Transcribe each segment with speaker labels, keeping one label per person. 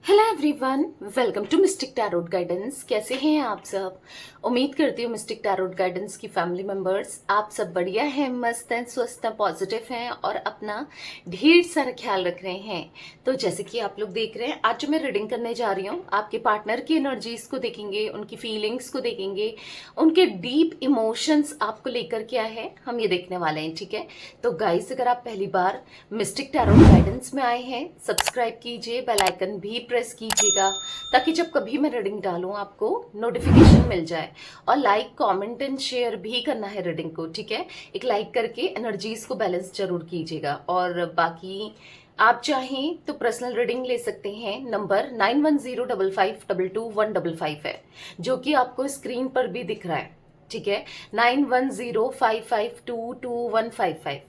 Speaker 1: Hello everyone, welcome to Mystic Tarot Guidance. कैसे हैं आप सब? उम्मीद करती हूँ मिस्टिक टैरोट गाइडेंस की फैमिली मेंबर्स आप सब बढ़िया हैं, मस्त हैं, स्वस्थ हैं, पॉजिटिव हैं और अपना ढेर सारा ख्याल रख रहे हैं। तो जैसे कि आप लोग देख रहे हैं, आज जो मैं रीडिंग करने जा रही हूँ, आपके पार्टनर की एनर्जीज को देखेंगे, उनकी फीलिंग्स को देखेंगे, उनके डीप इमोशंस आपको लेकर क्या है हम ये देखने वाले हैं। ठीक है, तो गाइस अगर आप पहली बार मिस्टिक टैरोट गाइडेंस में आए हैं, सब्सक्राइब कीजिए, बेल आइकन भी प्रेस कीजिएगा ताकि जब कभी मैं रीडिंग डालूं आपको नोटिफिकेशन मिल जाए। और लाइक कमेंट एंड शेयर भी करना है रीडिंग को। ठीक है, एक लाइक करके एनर्जीज को बैलेंस जरूर कीजिएगा। और बाकी आप चाहें तो पर्सनल रीडिंग ले सकते हैं। नंबर 9105522155 है, जो कि आपको स्क्रीन पर भी दिख रहा है। ठीक है, 9105522155।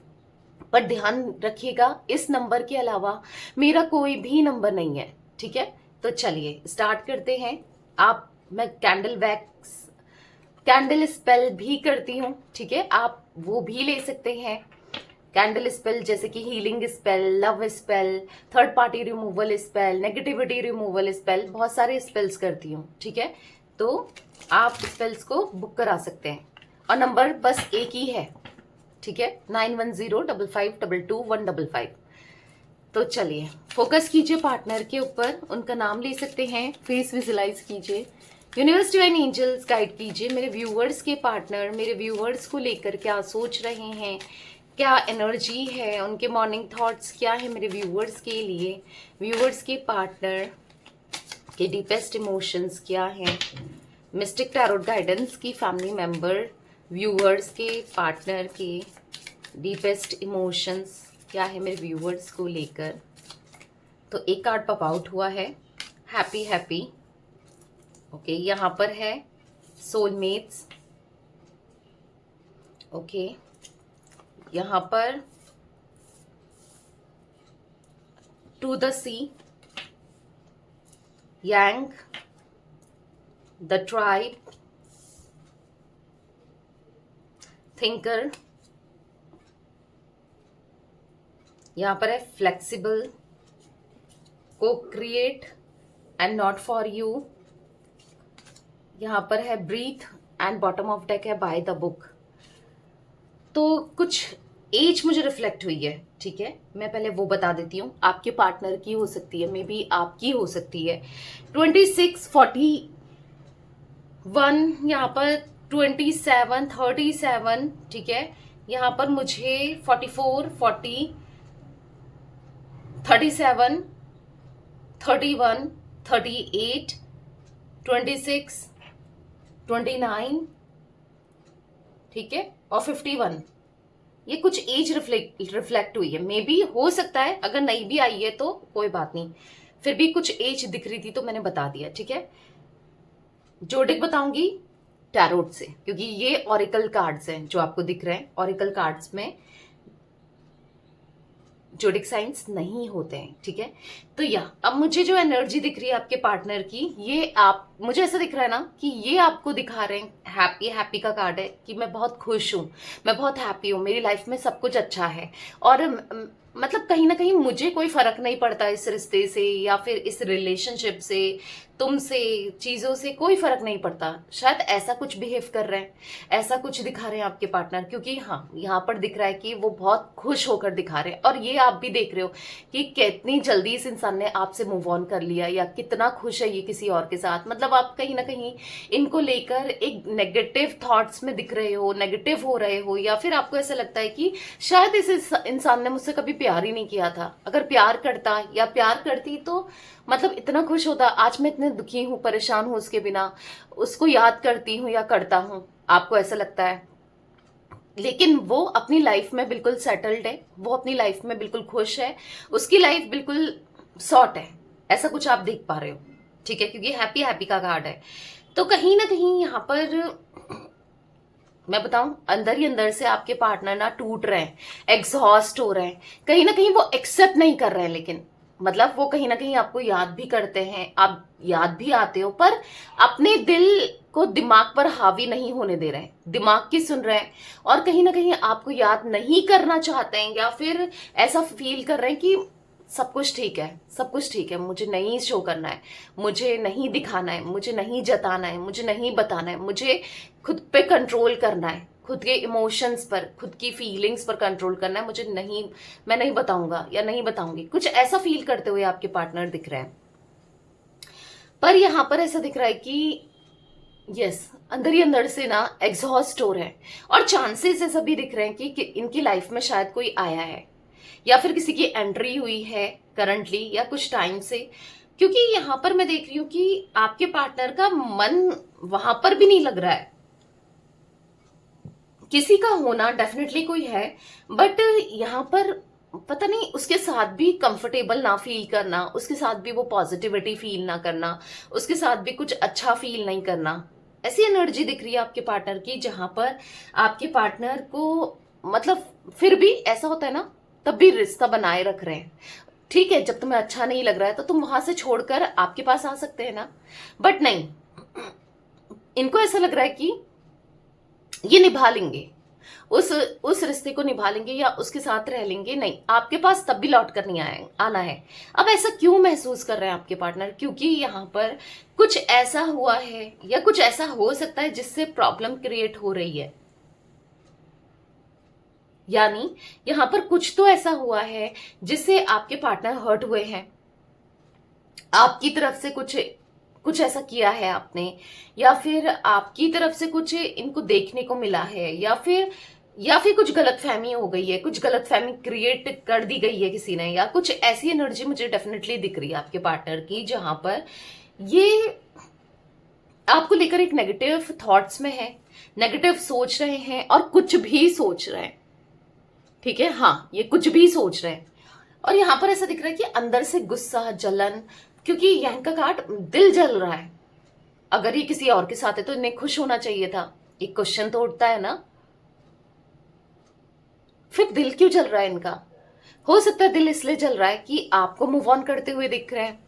Speaker 1: पर ध्यान रखिएगा, इस नंबर के अलावा मेरा कोई भी नंबर नहीं है। ठीक है, तो चलिए स्टार्ट करते हैं। मैं कैंडल स्पेल भी करती हूँ। ठीक है, आप वो भी ले सकते हैं। कैंडल स्पेल जैसे कि healing spell, love spell, third party removal spell, negativity removal spell, बहुत सारे स्पेल्स करती हूँ। ठीक है, तो आप स्पेल्स को बुक करा सकते हैं और नंबर बस एक ही है। ठीक है, 9105522155। तो चलिए फोकस कीजिए पार्टनर के ऊपर, उनका नाम ले सकते हैं, फेस विजुलाइज कीजिए, यूनिवर्स डिवाइन एंजल्स गाइड कीजिए मेरे व्यूवर्स के पार्टनर मेरे व्यूवर्स को लेकर क्या सोच रहे हैं, क्या एनर्जी है, उनके मॉर्निंग थॉट्स क्या है मेरे व्यूवर्स के लिए, व्यूवर्स के पार्टनर के डीपेस्ट इमोशंस क्या हैं, मिस्टिक टैरोट गाइडेंस की फैमिली मेंबर व्यूवर्स के पार्टनर के डीपेस्ट इमोशंस क्या है मेरे व्यूवर्स को लेकर। तो एक कार्ड पॉप आउट हुआ है, हैप्पी हैप्पी। ओके, यहाँ पर है सोलमेट्स। ओके, यहाँ पर to the sea, yang, the tribe, thinker. यहाँ पर है फ्लेक्सिबल, को create and not for you. यहाँ पर है breath and bottom of deck है बाय द बुक। तो कुछ एज मुझे रिफ्लेक्ट हुई है। ठीक है, मैं पहले वो बता देती हूँ, आपके पार्टनर की हो सकती है, मे बी आपकी हो सकती है। 26, 41, यहाँ पर 27, 37। ठीक है, यहाँ पर मुझे 44, 40, 37, 31, 38, 26, 29। ठीक है, और 51। ये कुछ एज रिफ्लेक्ट हुई है। मे बी हो सकता है, अगर नहीं भी आई है तो कोई बात नहीं, फिर भी कुछ एज दिख रही थी तो मैंने बता दिया। ठीक है, जोडिक बताऊंगी टैरोट से, क्योंकि ये ऑरिकल कार्ड्स हैं जो आपको दिख रहे हैं। ऑरिकल कार्ड्स में जोडिक साइंस नहीं होते हैं। ठीक है, तो अब मुझे जो एनर्जी दिख रही है आपके पार्टनर की, ये आप मुझे ऐसा दिख रहा है ना कि ये आपको दिखा रहे हैं, हैप्पी हैप्पी का कार्ड है कि मैं बहुत खुश हूं, मैं बहुत हैप्पी हूं, मेरी लाइफ में सब कुछ अच्छा है। और मतलब कहीं ना कहीं मुझे कोई फर्क नहीं पड़ता इस रिश्ते से या फिर इस रिलेशनशिप से, तुमसे, चीजों से कोई फर्क नहीं पड़ता। शायद ऐसा कुछ बिहेव कर रहे हैं, ऐसा कुछ दिखा रहे हैं आपके पार्टनर, क्योंकि हाँ यहाँ पर दिख रहा है कि वो बहुत खुश होकर दिखा रहे हैं। और ये आप भी देख रहे हो कि कितनी जल्दी इस इंसान ने आपसे मूव ऑन कर लिया या कितना खुश है ये किसी और के साथ। मतलब आप कहीं ना कहीं इनको लेकर एक नेगेटिव थॉट्स में दिख रहे हो, नेगेटिव हो रहे हो, या फिर आपको ऐसा लगता है कि शायद इस इंसान ने मुझसे कभी प्यार ही नहीं किया था। अगर प्यार करता या प्यार करती तो मतलब इतना खुश होता। आज मैं इतने दुखी हूं, परेशान हूं उसके बिना, उसको याद करती हूं या करता हूं, आपको ऐसा लगता है। लेकिन वो अपनी लाइफ में बिल्कुल सेटल्ड है, वो अपनी लाइफ में बिल्कुल खुश है, उसकी लाइफ बिल्कुल सॉर्ट है, ऐसा कुछ आप देख पा रहे हो। ठीक है, क्योंकि हैप्पी हैप्पी का कार्ड है। तो कहीं ना कहीं यहाँ पर मैं बताऊं, अंदर ही अंदर से आपके पार्टनर ना टूट रहे हैं, एग्जॉस्ट हो रहे हैं, कहीं ना कहीं वो एक्सेप्ट नहीं कर रहे हैं। लेकिन मतलब वो कहीं ना कहीं आपको याद भी करते हैं, आप याद भी आते हो, पर अपने दिल को दिमाग पर हावी नहीं होने दे रहे हैं, दिमाग की सुन रहे हैं। और कहीं ना कहीं आपको याद नहीं करना चाहते हैं, या फिर ऐसा फील कर रहे हैं कि सब कुछ ठीक है, सब कुछ ठीक है, मुझे नहीं शो करना है, मुझे नहीं दिखाना है, मुझे नहीं जताना है, मुझे नहीं बताना है, मुझे खुद पे कंट्रोल करना है, खुद के इमोशंस पर, खुद की फीलिंग्स पर कंट्रोल करना है, मुझे नहीं, मैं नहीं बताऊंगा या नहीं बताऊंगी, कुछ ऐसा फील करते हुए आपके पार्टनर दिख रहे हैं। पर यहां पर ऐसा दिख रहा है कि यस, अंदर ही अंदर से ना एग्जॉस्ट हो रहे हैं, और चांसेस ऐसा भी दिख रहे हैं कि इनकी लाइफ में शायद कोई आया है, या फिर किसी की एंट्री हुई है करंटली या कुछ टाइम से। क्योंकि यहां पर मैं देख रही हूं कि आपके पार्टनर का मन वहां पर भी नहीं लग रहा है। किसी का होना डेफिनेटली कोई है, बट यहां पर पता नहीं, उसके साथ भी कंफर्टेबल ना फील करना, उसके साथ भी वो पॉजिटिविटी फील ना करना, उसके साथ भी कुछ अच्छा फील नहीं करना, ऐसी एनर्जी दिख रही है आपके पार्टनर की, जहां पर आपके पार्टनर को मतलब फिर भी ऐसा होता है ना, तब भी रिश्ता बनाए रख रहे हैं। ठीक है, जब तुम्हें अच्छा नहीं लग रहा है तो तुम वहां से छोड़कर आपके पास आ सकते हैं ना, बट नहीं, इनको ऐसा लग रहा है कि ये निभा लेंगे, उस रिश्ते को निभा लेंगे या उसके साथ रह लेंगे, नहीं, आपके पास तब भी लौट कर नहीं आना है। अब ऐसा क्यों महसूस कर रहे हैं आपके पार्टनर? क्योंकि यहाँ पर कुछ ऐसा हुआ है या कुछ ऐसा हो सकता है जिससे प्रॉब्लम क्रिएट हो रही है, यानी यहां पर कुछ तो ऐसा हुआ है जिससे आपके पार्टनर हर्ट हुए हैं, आपकी तरफ से कुछ ऐसा किया है आपने, या फिर आपकी तरफ से कुछ इनको देखने को मिला है, या फिर कुछ गलतफहमी हो गई है, कुछ गलतफहमी क्रिएट कर दी गई है किसी ने, या कुछ ऐसी एनर्जी मुझे डेफिनेटली दिख रही है आपके पार्टनर की, जहां पर ये आपको लेकर एक नेगेटिव थॉट्स में है, नेगेटिव सोच रहे हैं और कुछ भी सोच रहे हैं। ठीक है, हाँ, ये कुछ भी सोच रहे हैं, और यहां पर ऐसा दिख रहा है कि अंदर से गुस्सा, जलन, क्योंकि यहाँ का कार्ड दिल जल रहा है। अगर ये किसी और के साथ है तो इन्हें खुश होना चाहिए था, एक क्वेश्चन तो उठता है ना, फिर दिल क्यों जल रहा है इनका? हो सकता है दिल इसलिए जल रहा है कि आपको मूव ऑन करते हुए दिख रहे हैं,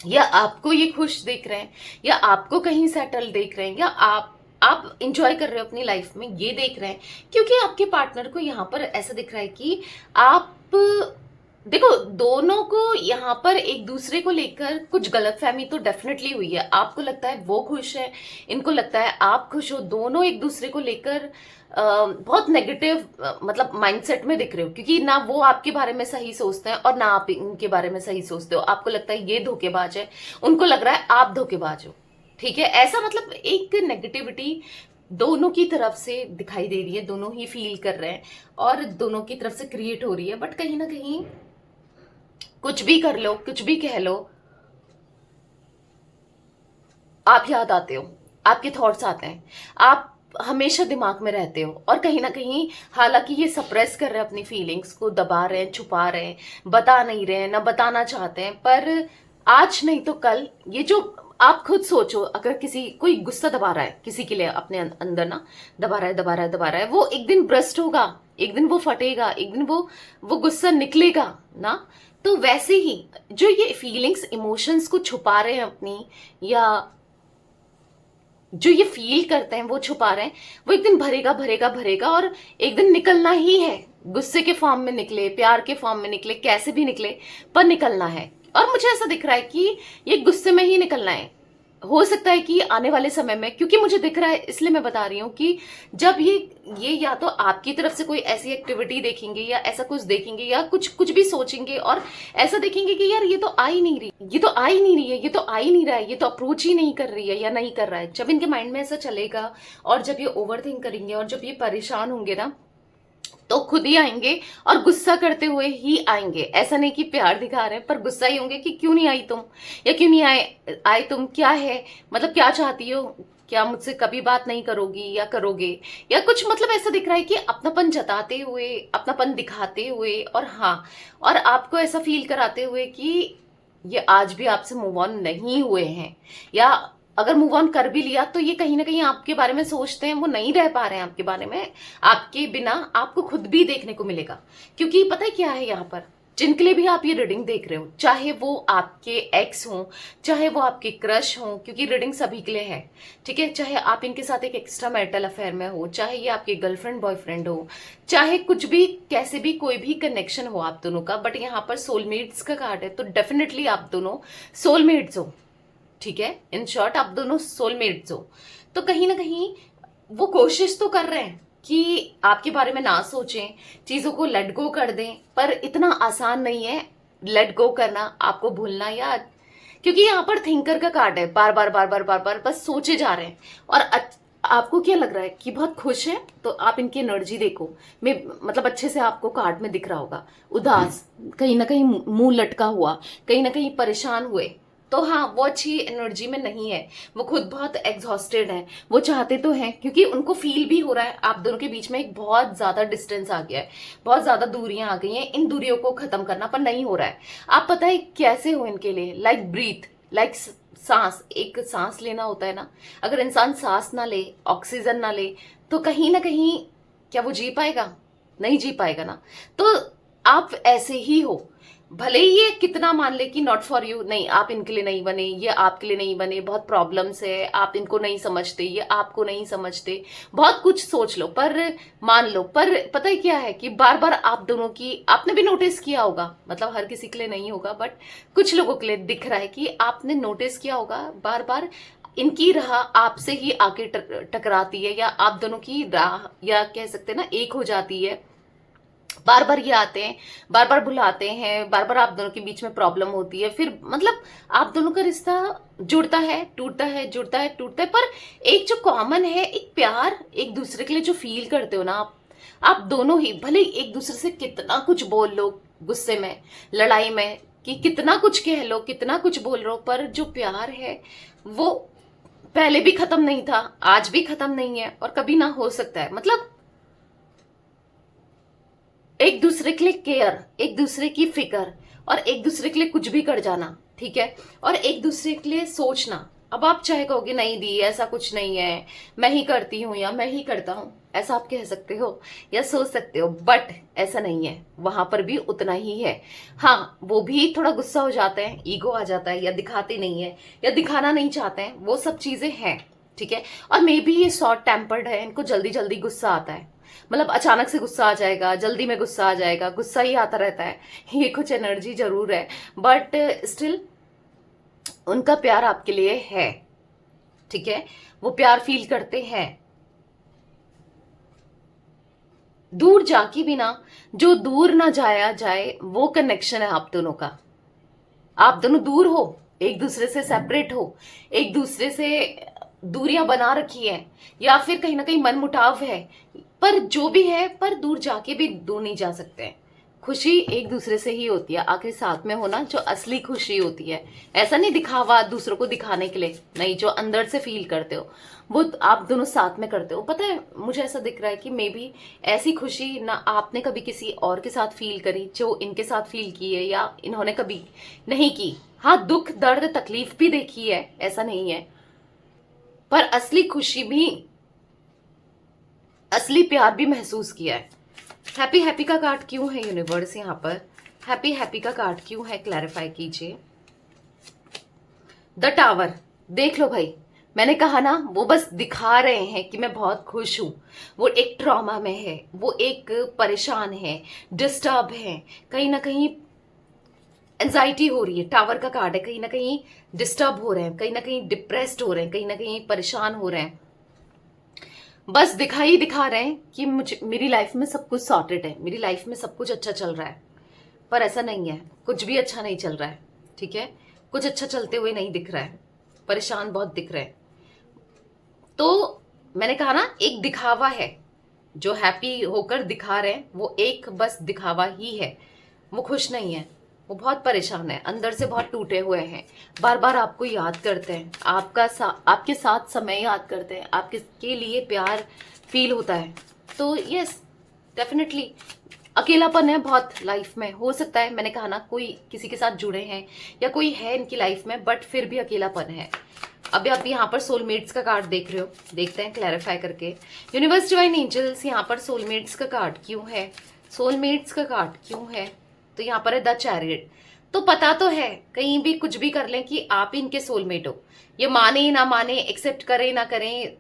Speaker 1: या आपको ये खुश देख रहे हैं, या आपको कहीं सेटल देख रहे हैं, या आप इंजॉय कर रहे हो अपनी लाइफ में, ये देख रहे हैं। क्योंकि आपके पार्टनर को यहाँ पर ऐसा दिख रहा है कि आप देखो, दोनों को यहाँ पर एक दूसरे को लेकर कुछ गलतफहमी तो डेफिनेटली हुई है। आपको लगता है वो खुश है, इनको लगता है आप खुश हो, दोनों एक दूसरे को लेकर बहुत नेगेटिव मतलब माइंडसेट में दिख रहे हो, क्योंकि ना वो आपके बारे में सही सोचते हैं और ना आप इनके बारे में सही सोचते हो। आपको लगता है ये धोखेबाज है, उनको लग रहा है आप धोखेबाज हो। ठीक है, ऐसा मतलब एक नेगेटिविटी दोनों की तरफ से दिखाई दे रही है, दोनों ही फील कर रहे हैं और दोनों की तरफ से क्रिएट हो रही है। बट कहीं ना कहीं कुछ भी कर लो, कुछ भी कह लो, आप याद आते हो, आपके थॉट्स आते हैं, आप हमेशा दिमाग में रहते हो, और कहीं ना कहीं हालांकि ये सप्रेस कर रहे हैं, अपनी फीलिंग्स को दबा रहे हैं, छुपा रहे हैं, बता नहीं रहे हैं, ना बताना चाहते हैं, पर आज नहीं तो कल ये जो आप खुद सोचो, अगर कोई गुस्सा दबा रहा है किसी के लिए अपने अंदर ना, दबा रहा है, दबा रहा है, दबा रहा है, वो एक दिन ब्रस्ट होगा, एक दिन वो फटेगा, एक दिन वो गुस्सा निकलेगा ना। तो वैसे ही जो ये फीलिंग्स, इमोशंस को छुपा रहे हैं अपनी, या जो ये फील करते हैं वो छुपा रहे हैं, वो एक दिन भरेगा भरेगा भरेगा, और एक दिन निकलना ही है। गुस्से के फॉर्म में निकले, प्यार के फॉर्म में निकले, कैसे भी निकले, पर निकलना है। और मुझे ऐसा दिख रहा है कि ये गुस्से में ही निकलना है। हो सकता है कि आने वाले समय में, क्योंकि मुझे दिख रहा है इसलिए मैं बता रही हूँ कि जब ये या तो आपकी तरफ से कोई ऐसी एक्टिविटी देखेंगे, या ऐसा कुछ देखेंगे, या कुछ भी सोचेंगे और ऐसा देखेंगे कि यार ये तो आ ही नहीं रही, ये तो आ ही नहीं रही है, ये तो आ ही नहीं रहा है, ये तो अप्रोच ही नहीं कर रही है या नहीं कर रहा है। जब इनके माइंड में ऐसा चलेगा और जब ये ओवर थिंक करेंगे और जब ये परेशान होंगे ना, तो खुद ही आएंगे और गुस्सा करते हुए ही आएंगे। ऐसा नहीं कि प्यार दिखा रहे हैं, पर गुस्सा ही होंगे कि क्यों नहीं आई तुम, या क्यों नहीं आए तुम, क्या है, मतलब क्या चाहती हो, क्या मुझसे कभी बात नहीं करोगी या करोगे, या कुछ मतलब ऐसा दिख रहा है कि अपनापन जताते हुए, अपनापन दिखाते हुए, और हाँ, और आपको ऐसा फील कराते हुए कि ये आज भी आपसे मूव ऑन नहीं हुए हैं, या अगर मूव ऑन कर भी लिया तो ये कहीं ना कहीं आपके बारे में सोचते हैं, वो नहीं रह पा रहे हैं आपके बारे में। आपके बिना आपको खुद भी देखने को मिलेगा। क्योंकि पता है क्या है यहाँ पर, जिनके लिए भी आप ये रीडिंग देख रहे हो, चाहे वो आपके एक्स हों, चाहे वो आपके क्रश हों, क्योंकि रीडिंग सभी के लिए है, ठीक है। चाहे आप इनके साथ एक एक्स्ट्रा मैरिटल अफेयर में हो, चाहे ये आपके गर्लफ्रेंड बॉयफ्रेंड हो, चाहे कुछ भी कैसे भी कोई भी कनेक्शन हो आप दोनों का, बट यहाँ पर सोलमेट्स का कार्ड है, तो डेफिनेटली आप दोनों सोलमेट्स हो, ठीक है। इन शॉर्ट आप दोनों सोलमेट्स हो। तो कहीं ना कहीं वो कोशिश तो कर रहे हैं कि आपके बारे में ना सोचें, चीजों को लेट गो कर दें, पर इतना आसान नहीं है लेट गो करना, आपको भूलना, या क्योंकि यहाँ पर थिंकर का कार्ड है, बार बार बार बार बार बार बस सोचे जा रहे हैं। और आपको क्या लग रहा है कि बहुत खुश है, तो आप इनकी एनर्जी देखो, मैं मतलब अच्छे से आपको कार्ड में दिख रहा होगा, उदास, कहीं ना कहीं मुंह लटका हुआ, कहीं ना कहीं परेशान हुए, तो हाँ वो अच्छी एनर्जी में नहीं है, वो खुद बहुत एग्जॉस्टेड है। वो चाहते तो हैं, क्योंकि उनको फील भी हो रहा है आप दोनों के बीच में एक बहुत ज्यादा डिस्टेंस आ गया है, बहुत ज्यादा दूरियां आ गई हैं, इन दूरियों को खत्म करना पर नहीं हो रहा है। आप पता है कैसे हो इनके लिए, लाइक ब्रीथ, लाइक सांस, एक सांस लेना होता है ना, अगर इंसान सांस ना ले, ऑक्सीजन ना ले, तो कहीं ना कहीं क्या वो जी पाएगा? नहीं जी पाएगा ना। तो आप ऐसे ही हो, भले ही ये कितना मान ले कि नॉट फॉर यू, नहीं आप इनके लिए नहीं बने, ये आपके लिए नहीं बने, बहुत प्रॉब्लम्स है, आप इनको नहीं समझते, ये आपको नहीं समझते, बहुत कुछ सोच लो, पर मान लो, पर पता है क्या है कि बार बार आप दोनों की, आपने भी नोटिस किया होगा, मतलब हर किसी के लिए नहीं होगा, बट कुछ लोगों के लिए दिख रहा है कि आपने नोटिस किया होगा, बार बार इनकी राह आपसे ही आके टकराती है, या आप दोनों की राह, या कह सकते हैं ना, एक हो जाती है। बार बार ये आते हैं, बार बार बुलाते हैं, बार बार आप दोनों के बीच में प्रॉब्लम होती है, फिर मतलब आप दोनों का रिश्ता जुड़ता है, टूटता है, जुड़ता है, टूटता है, पर एक जो कॉमन है, एक प्यार एक दूसरे के लिए जो फील करते हो ना आप दोनों ही, भले एक दूसरे से कितना कुछ बोल लो, गुस्से में, लड़ाई में, कि कितना कुछ कह लो, कितना कुछ बोल रहे हो, पर जो प्यार है वो पहले भी खत्म नहीं था, आज भी खत्म नहीं है, और कभी ना हो सकता है। मतलब एक दूसरे के लिए केयर, एक दूसरे की फिक्र, और एक दूसरे के लिए कुछ भी कर जाना, ठीक है, और एक दूसरे के लिए सोचना। अब आप चाहे कहोगे नहीं दी, ऐसा कुछ नहीं है, मैं ही करती हूँ या मैं ही करता हूँ, ऐसा आप कह सकते हो या सोच सकते हो, बट ऐसा नहीं है, वहां पर भी उतना ही है। हाँ वो भी थोड़ा गुस्सा हो जाते हैं, ईगो आ जाता है, या दिखाते नहीं है, या दिखाना नहीं चाहते हैं, वो सब चीजें हैं, ठीक है। और मे बी ये शॉर्ट टेम्पर्ड है, इनको जल्दी जल्दी गुस्सा आता है, मतलब अचानक से गुस्सा आ जाएगा, जल्दी में गुस्सा आ जाएगा, गुस्सा ही आता रहता है, ये कुछ एनर्जी जरूर है, बट स्टिल उनका प्यार आपके लिए है, ठीक है, वो प्यार फील करते हैं। दूर जाके भी ना, जो दूर ना जाया जाए वो कनेक्शन है आप दोनों का। आप दोनों दूर हो, एक दूसरे से सेपरेट हो, एक दूसरे से दूरियां बना रखी है, या फिर कहीं ना कहीं मनमुटाव है, पर जो भी है, पर दूर जाके भी दूर नहीं जा सकते हैं। खुशी एक दूसरे से ही होती है, आखिर साथ में होना जो असली खुशी होती है, ऐसा नहीं दिखावा दूसरों को दिखाने के लिए, नहीं, जो अंदर से फील करते हो वो आप दोनों साथ में करते हो। पता है मुझे ऐसा दिख रहा है कि मे बी ऐसी खुशी ना आपने कभी किसी और के साथ फील करी जो इनके साथ फील की है, या इन्होंने कभी नहीं की। हाँ दुख दर्द तकलीफ भी देखी है, ऐसा नहीं है, पर असली खुशी भी, असली प्यार भी महसूस किया है। हैप्पी हैप्पी का कार्ड क्यों है यूनिवर्स यहाँ पर? हैप्पी हैप्पी का कार्ड क्यों है, क्लैरिफाई कीजिए। द टावर, देख लो भाई, मैंने कहा ना, वो बस दिखा रहे हैं कि मैं बहुत खुश हूं, वो एक ट्रॉमा में है, वो एक परेशान है, डिस्टर्ब है, कहीं ना कहीं एंजाइटी हो रही है। टावर का कार्ड है, कहीं ना कहीं डिस्टर्ब हो रहे हैं, कहीं ना कहीं डिप्रेस्ड हो रहे हैं, कहीं ना कहीं परेशान हो रहे हैं, बस दिखाई दिखा रहे हैं कि मुझे, मेरी लाइफ में सब कुछ सॉर्टेड है, मेरी लाइफ में सब कुछ अच्छा चल रहा है, पर ऐसा नहीं है, कुछ भी अच्छा नहीं चल रहा है, ठीक है, कुछ अच्छा चलते हुए नहीं दिख रहा है, परेशान बहुत दिख रहे हैं। तो मैंने कहा ना, एक दिखावा है, जो हैप्पी होकर दिखा रहे हैं वो एक बस दिखावा ही है, वो खुश नहीं है, वो बहुत परेशान है, अंदर से बहुत टूटे हुए हैं, बार बार आपको याद करते हैं, आपके साथ समय याद करते हैं, आपके के लिए प्यार फील होता है। तो यस डेफिनेटली अकेलापन है बहुत लाइफ में, हो सकता है, मैंने कहा ना, कोई किसी के साथ जुड़े हैं या कोई है इनकी लाइफ में, बट फिर भी अकेलापन है। अभी आप यहाँ पर सोलमेट्स का कार्ड देख रहे हो, देखते हैं क्लैरिफाई करके। यूनिवर्स डिवाइन एंजल्स, यहाँ पर सोलमेट्स का कार्ड क्यों है, सोलमेट्स का कार्ड क्यों है, तो यहाँ पर है द चैरियट। तो पता तो है कहीं भी कुछ भी कर लें कि आप ही इनके सोलमेट हो, ये माने ना माने, एक्सेप्ट करें ना करें,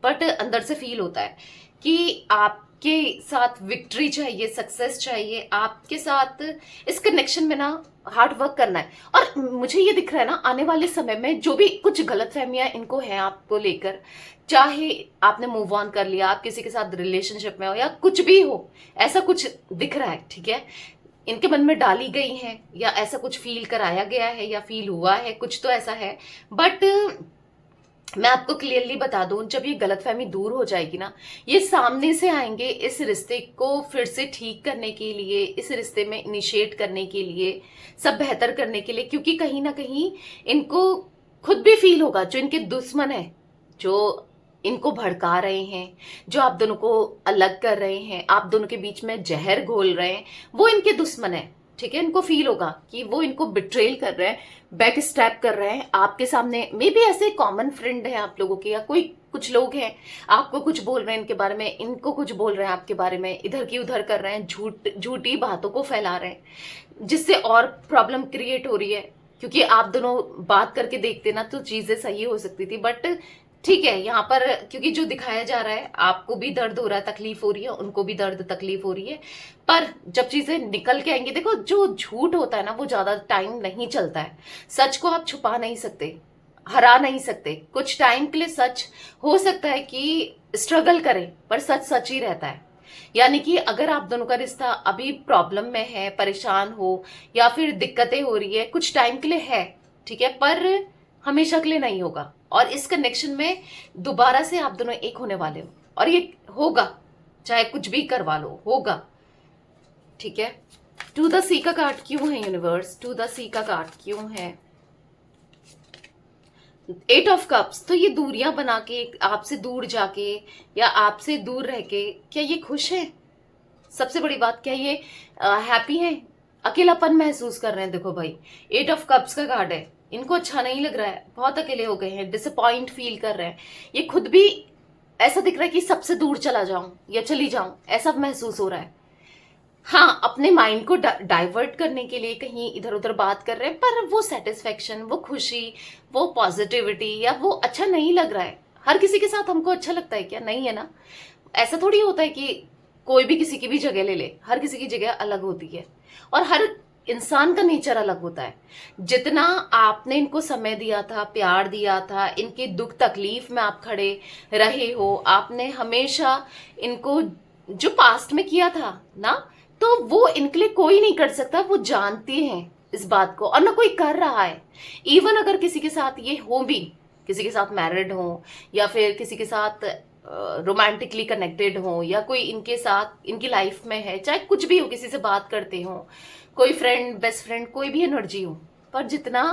Speaker 1: बट अंदर से फील होता है कि आपके साथ विक्ट्री चाहिए, सक्सेस चाहिए, आपके साथ इस कनेक्शन में ना हार्ड वर्क करना है। और मुझे ये दिख रहा है ना, आने वाले समय में जो भी कुछ गलतफहमियां इनको हैं आपको लेकर, चाहे आपने मूव ऑन कर लिया, आप किसी के साथ रिलेशनशिप में हो या कुछ भी हो, ऐसा कुछ दिख रहा है, ठीक है, इनके मन में डाली गई हैं या ऐसा कुछ फील कराया गया है या फील हुआ है, कुछ तो ऐसा है। बट मैं आपको क्लियरली बता दूं, जब ये गलतफहमी दूर हो जाएगी ना, ये सामने से आएंगे इस रिश्ते को फिर से ठीक करने के लिए, इस रिश्ते में इनिशिएट करने के लिए, सब बेहतर करने के लिए, क्योंकि कहीं ना कहीं इनको खुद भी फील होगा जो इनके दुश्मन है, जो इनको भड़का रहे हैं, जो आप दोनों को अलग कर रहे हैं, आप दोनों के बीच में जहर घोल रहे हैं, वो इनके दुश्मन है, ठीक है। इनको फील होगा कि वो इनको बिट्रेल कर रहे हैं, बैक स्टैप कर रहे हैं आपके सामने। मे बी ऐसे कॉमन फ्रेंड है आप लोगों के, या कोई कुछ लोग हैं आपको कुछ बोल रहे हैं इनके बारे में, इनको कुछ बोल रहे हैं आपके बारे में, इधर की उधर कर रहे हैं, झूठी बातों को फैला रहे हैं, जिससे और प्रॉब्लम क्रिएट हो रही है। क्योंकि आप दोनों बात करके देखते ना तो चीजें सही हो सकती थी, बट ठीक है, यहाँ पर क्योंकि जो दिखाया जा रहा है, आपको भी दर्द हो रहा है, तकलीफ हो रही है, उनको भी दर्द तकलीफ हो रही है, पर जब चीजें निकल के आएंगी, देखो जो झूठ होता है ना वो ज्यादा टाइम नहीं चलता है, सच को आप छुपा नहीं सकते, हरा नहीं सकते। कुछ टाइम के लिए सच हो सकता है कि स्ट्रगल करे, पर सच सच ही रहता है। यानी कि अगर आप दोनों का रिश्ता अभी प्रॉब्लम में है, परेशान हो या फिर दिक्कतें हो रही है, कुछ टाइम के लिए है, ठीक है, पर हमेशा के लिए नहीं होगा। और इस कनेक्शन में दोबारा से आप दोनों एक होने वाले हो, और ये होगा, चाहे कुछ भी करवा लो, होगा, ठीक है। टू द सी का कार्ड क्यों है यूनिवर्स? टू द सी का कार्ड क्यों है? 8 ऑफ कप्स। तो ये दूरियां बना के, आपसे दूर जाके या आपसे दूर रह के, क्या ये खुश है? सबसे बड़ी बात, क्या ये हैप्पी है? अकेलापन महसूस कर रहे हैं? देखो भाई, 8 ऑफ कप्स का कार्ड है, इनको अच्छा नहीं लग रहा है, बहुत अकेले हो गए हैं, डिसअपॉइंट फील कर रहे हैं, ये खुद भी ऐसा दिख रहा है कि सबसे दूर चला जाऊं या चली जाऊं, ऐसा महसूस हो रहा है। हाँ, अपने माइंड को डाइवर्ट करने के लिए कहीं इधर उधर बात कर रहे हैं, पर वो सेटिस्फेक्शन, वो खुशी, वो पॉजिटिविटी या वो अच्छा नहीं लग रहा है। हर किसी के साथ हमको अच्छा लगता है क्या? नहीं है ना। ऐसा थोड़ी होता है कि कोई भी किसी की भी जगह ले ले, हर किसी की जगह अलग होती है और हर इंसान का नेचर अलग होता है। जितना आपने इनको समय दिया था, प्यार दिया था, इनके दुख तकलीफ में आप खड़े रहे हो, आपने हमेशा इनको जो पास्ट में किया था ना, तो वो इनके लिए कोई नहीं कर सकता, वो जानते हैं इस बात को, और ना कोई कर रहा है। इवन अगर किसी के साथ ये हो भी, किसी के साथ मैरिड हो या फिर किसी के साथ रोमांटिकली कनेक्टेड हो, या कोई इनके साथ इनकी लाइफ में है, चाहे कुछ भी हो, किसी से बात करते हो, कोई फ्रेंड, बेस्ट फ्रेंड, कोई भी एनर्जी हो, पर जितना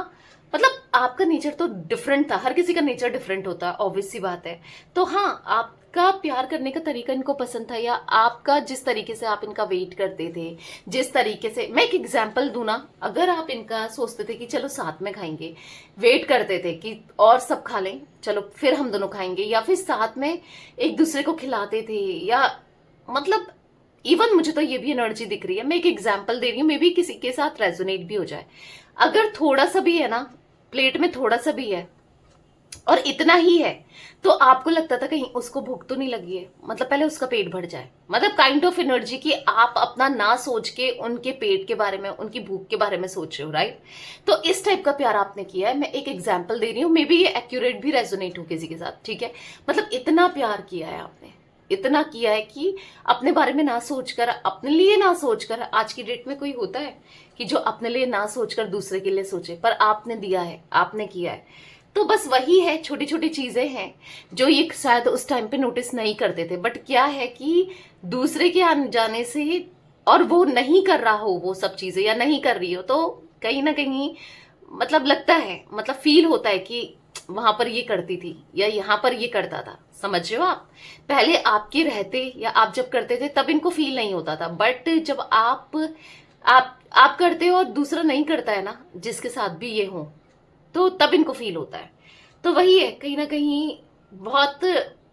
Speaker 1: मतलब आपका नेचर तो डिफरेंट था, हर किसी का नेचर डिफरेंट होता है, ऑब्वियस सी बात है। तो हाँ, आपका प्यार करने का तरीका इनको पसंद था, या आपका जिस तरीके से आप इनका वेट करते थे, जिस तरीके से, मैं एक एग्जांपल दूं ना, अगर आप इनका सोचते थे कि चलो साथ में खाएंगे, वेट करते थे कि और सब खा लें, चलो फिर हम दोनों खाएंगे, या फिर साथ में एक दूसरे को खिलाते थे, या मतलब इवन मुझे तो ये भी एनर्जी दिख रही है, मैं एक एग्जांपल दे रही हूँ, मे बी किसी के साथ रेजोनेट भी हो जाए। अगर थोड़ा सा भी है ना, प्लेट में थोड़ा सा भी है और इतना ही है, तो आपको लगता था कहीं उसको भूख तो नहीं लगी है, मतलब पहले उसका पेट भर जाए, मतलब काइंड ऑफ एनर्जी कि आप अपना ना सोच के उनके पेट के बारे में, उनकी भूख के बारे में सोच रहे हो, राइट। तो इस टाइप का प्यार आपने किया है, मैं एक एग्जाम्पल दे रही हूँ, मे बी ये एक्यूरेट भी रेजोनेट हो किसी के साथ, ठीक है। मतलब इतना प्यार किया है आपने, इतना किया है कि अपने बारे में ना सोचकर, अपने लिए ना सोचकर, आज की डेट में कोई होता है कि जो अपने लिए ना सोचकर दूसरे के लिए सोचे, पर आपने दिया है, आपने किया है। तो बस वही है, छोटी छोटी चीजें हैं जो ये शायद उस टाइम पे नोटिस नहीं करते थे, बट क्या है कि दूसरे के आने जाने से, और वो नहीं कर रहा हो वो सब चीजें, या नहीं कर रही हो, तो कहीं ना कहीं मतलब लगता है, मतलब फील होता है कि वहां पर ये करती थी या यहाँ पर ये करता था, समझ रहे हो आप। पहले आपके रहते या आप जब करते थे तब इनको फील नहीं होता था, बट जब आप करते हो और दूसरा नहीं करता है ना, जिसके साथ भी ये हो, तो तब इनको फील होता है। तो वही है, कहीं ना कहीं बहुत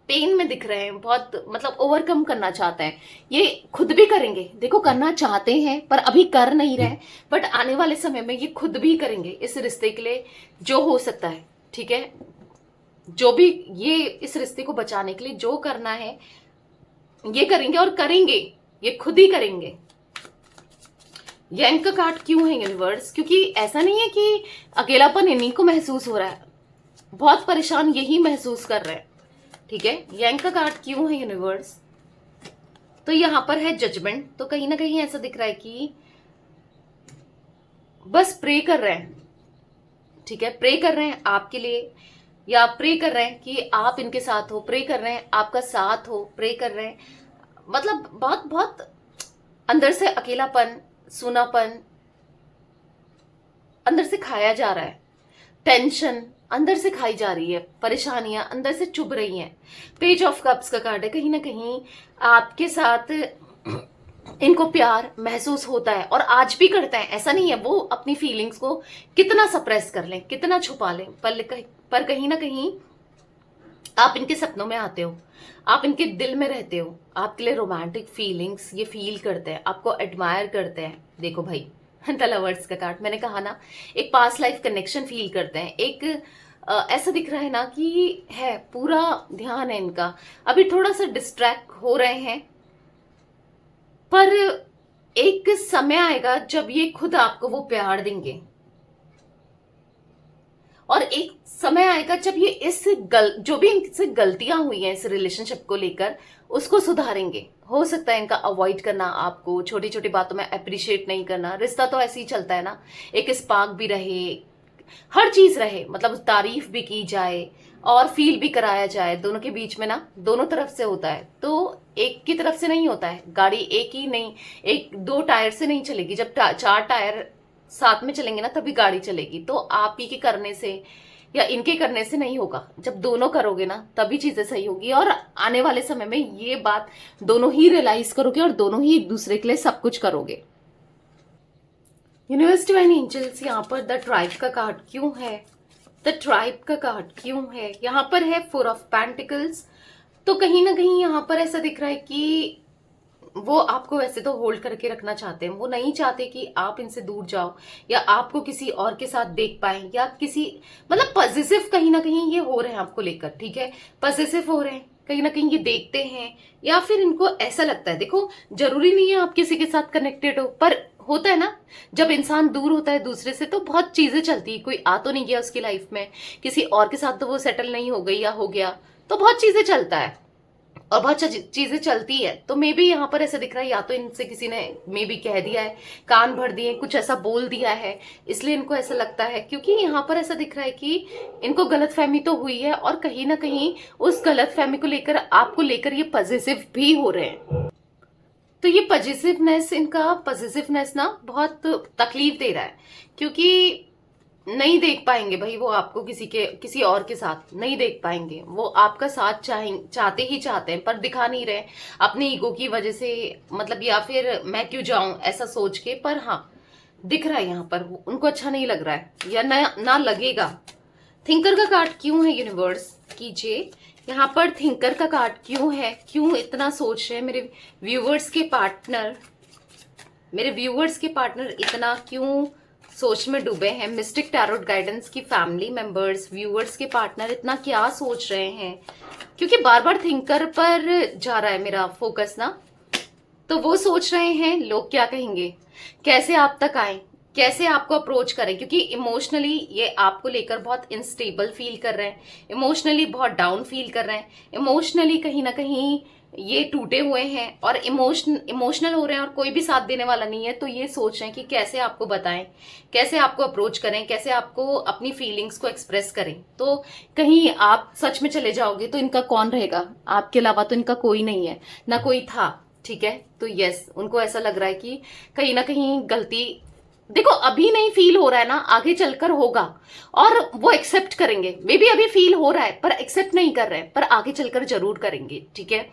Speaker 1: पेन में दिख रहे हैं, बहुत मतलब ओवरकम करना चाहते हैं। ये खुद भी करेंगे, देखो करना चाहते हैं पर अभी कर नहीं रहे, बट आने वाले समय में ये खुद भी करेंगे इस रिश्ते के लिए जो हो सकता है, ठीक है। जो भी ये इस रिश्ते को बचाने के लिए जो करना है ये करेंगे, और करेंगे, ये खुद ही करेंगे। यंग का कार्ड क्यों है यूनिवर्स? क्योंकि ऐसा नहीं है कि अकेलापन इन्हीं को महसूस हो रहा है, बहुत परेशान यही महसूस कर रहे हैं, ठीक है। यंग का कार्ड क्यों है यूनिवर्स? तो यहां पर है जजमेंट। तो कहीं ना कहीं ऐसा दिख रहा है कि बस प्रे कर रहे हैं, ठीक है, प्रे कर रहे हैं आपके लिए, या प्रे कर रहे हैं कि आप इनके साथ हो, प्रे कर रहे हैं आपका साथ हो, प्रे कर रहे हैं, मतलब बहुत बहुत अंदर से अकेलापन, सूनापन अंदर से खाया जा रहा है, टेंशन अंदर से खाई जा रही है, परेशानियां अंदर से चुभ रही हैं। पेज ऑफ कप्स का कार्ड है। कहीं ना कहीं आपके साथ इनको प्यार महसूस होता है और आज भी करते हैं, ऐसा नहीं है। वो अपनी फीलिंग्स को कितना सप्रेस कर लें, कितना छुपा लें, पर कहीं ना कहीं आप इनके सपनों में आते हो, आप इनके दिल में रहते हो, आपके लिए रोमांटिक फीलिंग्स ये फील करते हैं, आपको एडमायर करते हैं। देखो भाई द लवर्स का कार्ड, मैंने कहा ना, एक पास्ट लाइफ कनेक्शन फील करते हैं। एक ऐसा दिख रहा है ना कि है, पूरा ध्यान है इनका। अभी थोड़ा सा डिस्ट्रैक्ट हो रहे हैं, पर एक समय आएगा जब ये खुद आपको वो प्यार देंगे, और एक समय आएगा जब ये जो भी इनसे गलतियां हुई हैं इस रिलेशनशिप को लेकर उसको सुधारेंगे। हो सकता है इनका अवॉइड करना, आपको छोटी छोटी बातों में अप्रिशिएट नहीं करना। रिश्ता तो ऐसे ही चलता है ना, एक स्पार्क भी रहे, हर चीज रहे, मतलब तारीफ भी की जाए और फील भी कराया जाए, दोनों के बीच में ना, दोनों तरफ से होता है। तो एक की तरफ से नहीं होता है, गाड़ी एक ही नहीं, एक दो टायर से नहीं चलेगी। जब चार टायर साथ में चलेंगे ना तभी गाड़ी चलेगी। तो आप ही के करने से या इनके करने से नहीं होगा, जब दोनों करोगे ना तभी चीजें सही होगी। और आने वाले समय में ये बात दोनों ही रियलाइज करोगे और दोनों ही एक दूसरे के लिए सब कुछ करोगे। यूनिवर्स डिवाइन एंजल्स, यहाँ पर द ट्राइब का कार्ड क्यों है? द ट्राइब का कार्ड क्यों है? यहाँ पर है 4 ऑफ पेंटिकल्स। तो कहीं ना कहीं यहाँ पर ऐसा दिख रहा है कि वो आपको वैसे तो होल्ड करके रखना चाहते हैं, वो नहीं चाहते कि आप इनसे दूर जाओ या आपको किसी और के साथ देख पाए, या किसी मतलब पॉजिटिव कहीं ना कहीं ये हो रहे हैं आपको लेकर, ठीक है, पॉजिटिव हो रहे हैं, कहीं ना कहीं ये देखते हैं, या फिर इनको ऐसा लगता है। देखो जरूरी नहीं है आप किसी के साथ कनेक्टेड हो, पर होता है ना जब इंसान दूर होता है दूसरे से तो बहुत चीजें चलती है। कोई आ तो नहीं गया उसकी लाइफ में, किसी और के साथ तो वो सेटल नहीं हो गई या हो गया, तो बहुत चीजें चलता है और बहुत चीजें चलती है। तो मे बी यहाँ पर ऐसा दिख रहा है या तो इनसे किसी ने मे बी कह दिया है, कान भर दिए, कुछ ऐसा बोल दिया है, इसलिए इनको ऐसा लगता है। क्योंकि यहाँ पर ऐसा दिख रहा है कि इनको गलतफहमी तो हुई है और कहीं ना कहीं उस गलतफहमी को लेकर, आपको लेकर ये पॉजिटिव भी हो रहे हैं। तो ये पॉजिटिवनेस ना बहुत तकलीफ दे रहा है, क्योंकि नहीं देख पाएंगे भाई वो आपको किसी और के साथ नहीं देख पाएंगे। वो आपका साथ चाहते ही चाहते हैं पर दिखा नहीं रहे अपनी ईगो की वजह से, मतलब, या फिर मैं क्यों जाऊं ऐसा सोच के। पर हाँ दिख रहा है यहाँ पर उनको अच्छा नहीं लग रहा है, या ना लगेगा। थिंकर का कार्ड क्यों है यूनिवर्स? कीजिए यहाँ पर थिंकर का कार्ड क्यों है, क्यों इतना सोच रहे हैं मेरे व्यूवर्स के पार्टनर इतना क्यों सोच में डूबे हैं? मिस्टिक टैरोट गाइडेंस की फैमिली मेंबर्स, व्यूअर्स के पार्टनर इतना क्या सोच रहे हैं? क्योंकि बार बार थिंकर पर जा रहा है मेरा फोकस ना, तो वो सोच रहे हैं लोग क्या कहेंगे, कैसे आप तक आए, कैसे आपको अप्रोच करें। क्योंकि इमोशनली ये आपको लेकर बहुत इनस्टेबल फील कर रहे हैं, इमोशनली बहुत डाउन फील कर रहे हैं, इमोशनली कहीं ना कहीं ये टूटे हुए हैं और इमोशनल हो रहे हैं और कोई भी साथ देने वाला नहीं है। तो ये सोच रहे हैं कि कैसे आपको बताएं, कैसे आपको अप्रोच करें, कैसे आपको अपनी फीलिंग्स को एक्सप्रेस करें। तो कहीं आप सच में चले जाओगे तो इनका कौन रहेगा? आपके अलावा तो इनका कोई नहीं है, ना कोई था, ठीक है। तो यस, उनको ऐसा लग रहा है कि कहीं ना कहीं गलती, देखो अभी नहीं फील हो रहा है ना, आगे चलकर होगा और वो एक्सेप्ट करेंगे। मे बी अभी फील हो रहा है पर एक्सेप्ट नहीं कर रहे हैं, पर आगे चलकर जरूर करेंगे, ठीक है।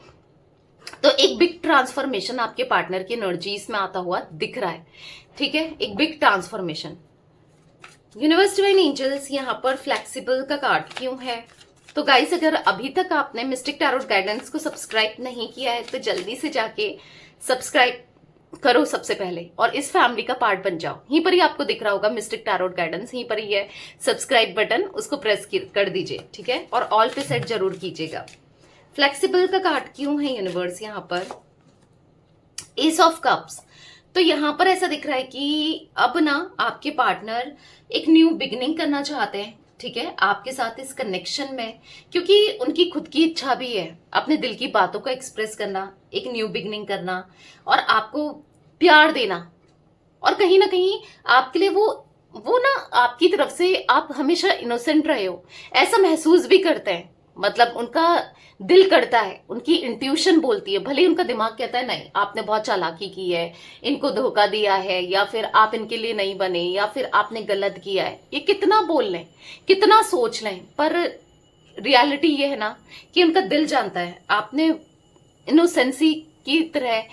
Speaker 1: तो एक बिग ट्रांसफॉर्मेशन आपके पार्टनर की एनर्जीज में आता हुआ दिख रहा है, ठीक है, एक big transformation. Universe divine angels, यहाँ पर फ्लेक्सिबल का कार्ड क्यों है? तो गाइस, अगर अभी तक आपने मिस्टिक टैरोट गाइडेंस को सब्सक्राइब नहीं किया है तो जल्दी से जाके सब्सक्राइब करो सबसे पहले, और इस फैमिली का पार्ट बन जाओ। यहीं पर ही आपको दिख रहा होगा मिस्टिक टैरोट गाइडेंस, यहीं पर ही है सब्सक्राइब बटन, उसको प्रेस कर दीजिए, ठीक है। और ऑल पे सेट जरूर कीजिएगा। फ्लेक्सिबल का कार्ड क्यों है यूनिवर्स यहाँ पर? S of cups. तो यहाँ पर ऐसा दिख रहा है कि अब ना आपके पार्टनर एक न्यू बिगिनिंग करना चाहते हैं, ठीक है, आपके साथ इस कनेक्शन में, क्योंकि उनकी खुद की इच्छा भी है अपने दिल की बातों को एक्सप्रेस करना, एक न्यू बिगिनिंग करना और आपको प्यार देना। और कहीं ना कहीं आपके लिए वो ना आपकी तरफ से आप हमेशा इनोसेंट रहे हो ऐसा महसूस भी करते हैं। मतलब उनका दिल करता है, उनकी इंट्यूशन बोलती है, भले ही उनका दिमाग कहता है नहीं आपने बहुत चालाकी की है, इनको धोखा दिया है, या फिर आप इनके लिए नहीं बने, या फिर आपने गलत किया है। ये कितना बोल लें, कितना सोच लें, पर रियलिटी ये है ना कि उनका दिल जानता है आपने इनोसेंसी की तरह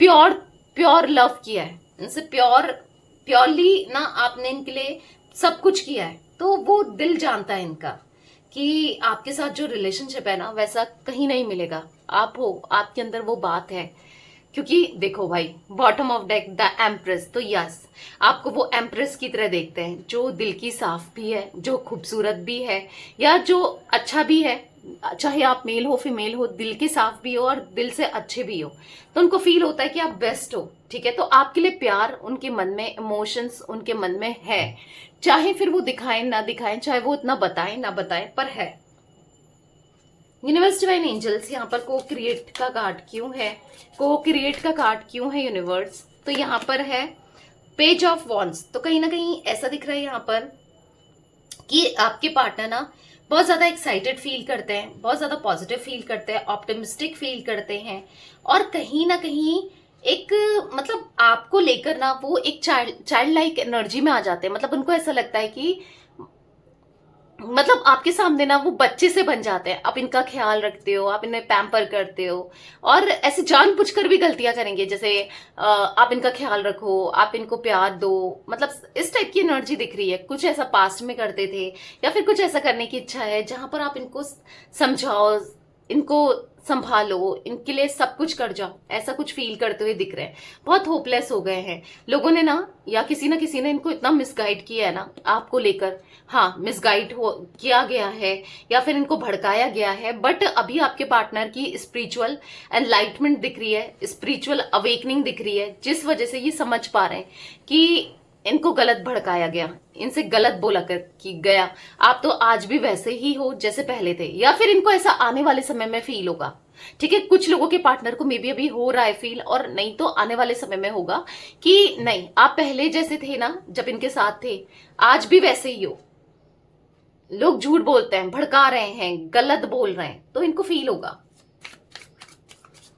Speaker 1: प्योर प्योर लव किया है, इनसे प्योरली ना आपने इनके लिए सब कुछ किया है। तो वो दिल जानता है इनका कि आपके साथ जो रिलेशनशिप है ना वैसा कहीं नहीं मिलेगा। आप हो, आपके अंदर वो बात है। क्योंकि देखो भाई, bottom of deck the empress, तो यस आपको वो एम्प्रेस की तरह देखते हैं, जो दिल की साफ भी है, जो खूबसूरत भी है, या जो अच्छा भी है, चाहे आप मेल हो फीमेल हो, दिल के साफ भी हो और दिल से अच्छे भी हो, तो उनको फील होता है कि आप बेस्ट हो, ठीक है। तो आपके लिए प्यार उनके मन में, इमोशंस उनके मन में है, चाहे फिर वो दिखाएं ना दिखाएं, चाहे वो इतना बताएं ना बताएं, पर है। यूनिवर्स डिवाइन एंजल्स यहाँ पर को क्रिएट का कार्ड क्यों है? को क्रिएट का कार्ड क्यों है यूनिवर्स? तो यहाँ पर है पेज ऑफ वॉन्ड्स। तो कहीं ना कहीं ऐसा दिख रहा है यहाँ पर कि आपके पार्टनर ना बहुत ज्यादा एक्साइटेड फील करते हैं, बहुत ज्यादा पॉजिटिव फील करते हैं, ऑप्टिमिस्टिक फील करते हैं, और कहीं ना कहीं एक मतलब आपको लेकर ना वो एक चाइल्ड लाइक एनर्जी में आ जाते हैं। मतलब उनको ऐसा लगता है कि मतलब आपके सामने ना वो बच्चे से बन जाते हैं, आप इनका ख्याल रखते हो, आप इन्हें पैम्पर करते हो, और ऐसे जानबूझकर भी गलतियां करेंगे, जैसे आप इनका ख्याल रखो, आप इनको प्यार दो, मतलब इस टाइप की एनर्जी दिख रही है। कुछ ऐसा पास्ट में करते थे, या फिर कुछ ऐसा करने की इच्छा है जहां पर आप इनको समझाओ, इनको संभालो, इनके लिए सब कुछ कर जाओ, ऐसा कुछ फील करते हुए दिख रहे हैं। बहुत होपलेस हो गए हैं लोगों ने ना, या किसी ना किसी ने इनको इतना मिसगाइड किया है ना आपको लेकर। हाँ, मिसगाइड हो किया गया है, या फिर इनको भड़काया गया है, बट अभी आपके पार्टनर की स्पिरिचुअल एनलाइटमेंट दिख रही है, स्पिरिचुअल अवेकनिंग दिख रही है, जिस वजह से ये समझ पा रहे हैं कि इनको गलत भड़काया गया, इनसे गलत बोला कर कि गया, आप तो आज भी वैसे ही हो जैसे पहले थे, या फिर इनको ऐसा आने वाले समय में फील होगा, ठीक है। कुछ लोगों के पार्टनर को मे बी अभी हो रहा है फील, और नहीं तो आने वाले समय में होगा कि नहीं आप पहले जैसे थे ना जब इनके साथ थे, आज भी वैसे ही हो। लोग झूठ बोलते हैं, भड़का रहे हैं, गलत बोल रहे हैं, तो इनको फील होगा।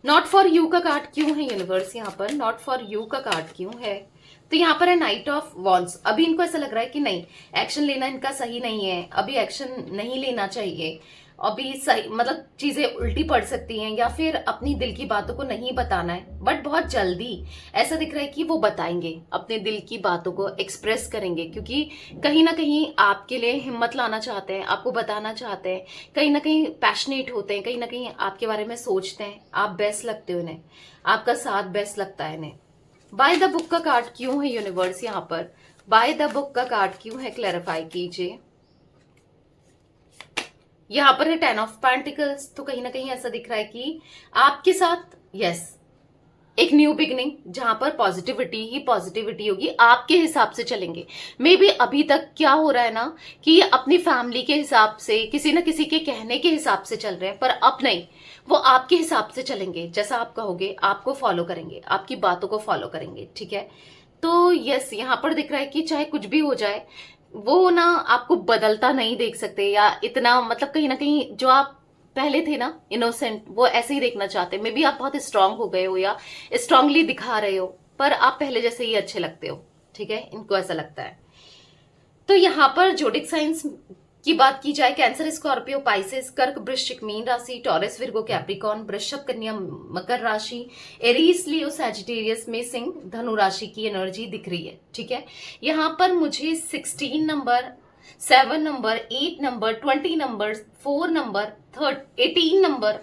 Speaker 1: नॉट फॉर यू का कार्ड क्यों है यूनिवर्स? यहाँ पर नॉट फॉर यू का कार्ड क्यों है? तो यहाँ पर है नाइट ऑफ वॉन्ड्स। अभी इनको ऐसा लग रहा है कि नहीं, एक्शन लेना इनका सही नहीं है, अभी एक्शन नहीं लेना चाहिए, अभी सही मतलब चीजें उल्टी पड़ सकती हैं, या फिर अपनी दिल की बातों को नहीं बताना है। बट बहुत जल्दी ऐसा दिख रहा है कि वो बताएंगे, अपने दिल की बातों को एक्सप्रेस करेंगे, क्योंकि कहीं ना कहीं आपके लिए हिम्मत लाना चाहते हैं, आपको बताना चाहते हैं, कहीं ना कहीं पैशनेट होते हैं, कहीं ना कहीं आपके बारे में सोचते हैं, आप बेस्ट लगते हो इन्हें, आपका साथ बेस्ट लगता है इन्हें। बाय द बुक का कार्ड क्यों है यूनिवर्स? यहाँ पर बाय द बुक का कार्ड क्यों है, क्लैरिफाई कीजिए। यहाँ पर है 10 ऑफ पेंटिकल्स। तो कहीं ना कहीं ऐसा दिख रहा है कि आपके साथ यस एक न्यू बिगनिंग, जहां पर पॉजिटिविटी ही पॉजिटिविटी होगी, आपके हिसाब से चलेंगे। मे बी अभी तक क्या हो रहा है ना कि अपनी फैमिली के हिसाब से, किसी न किसी के कहने के हिसाब से चल रहे हैं, पर अब नहीं, वो आपके हिसाब से चलेंगे, जैसा आप कहोगे आपको फॉलो करेंगे, आपकी बातों को फॉलो करेंगे, ठीक है। तो यस यहाँ पर दिख रहा है कि चाहे कुछ भी हो जाए, वो ना आपको बदलता नहीं देख सकते, या इतना मतलब कहीं ना कहीं जो आप पहले थे ना इनोसेंट, वो ऐसे ही देखना चाहते। मे बी आप बहुत स्ट्रांग हो गए हो, या स्ट्रांगली दिखा रहे हो, पर आप पहले जैसे ही अच्छे लगते हो, ठीक है, इनको ऐसा लगता है। तो यहाँ पर जोडिक साइंस की बात की जाए, कैंसर, स्कॉर्पियो, पाइसेस, कर्क, वृश्चिक, मीन राशि, टॉरस, विर्गो, कैप्रिकॉन, वृषभ, कन्या, मकर राशि, एरीज, लियो, सैजिटेरियस में सिंह, धनु राशि की एनर्जी दिख रही है, ठीक है। यहाँ पर मुझे 16 number 7 number, 8 number, 20 number, 4 number, 18 number,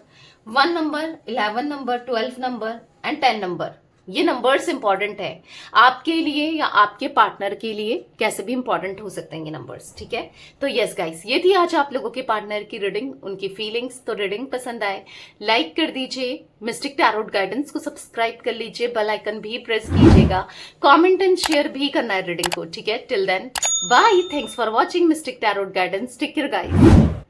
Speaker 1: 1 number, 11 number, 12 number and 10 number. ये नंबर्स इंपॉर्टेंट है आपके लिए या आपके पार्टनर के लिए, कैसे भी इंपॉर्टेंट हो सकते हैं ये नंबर्स, ठीक है। तो यस गाइस, ये थी आज आप लोगों के पार्टनर की रीडिंग, उनकी फीलिंग्स। तो रीडिंग पसंद आए लाइक कर दीजिए, मिस्टिक टैरोट गाइडेंस को सब्सक्राइब कर लीजिए, बेल आइकन भी प्रेस कीजिएगा, कमेंट एंड शेयर भी करना है रीडिंग को, ठीक है। Till then bye, thanks for watching Mystic Tarot Guidance, take care guys.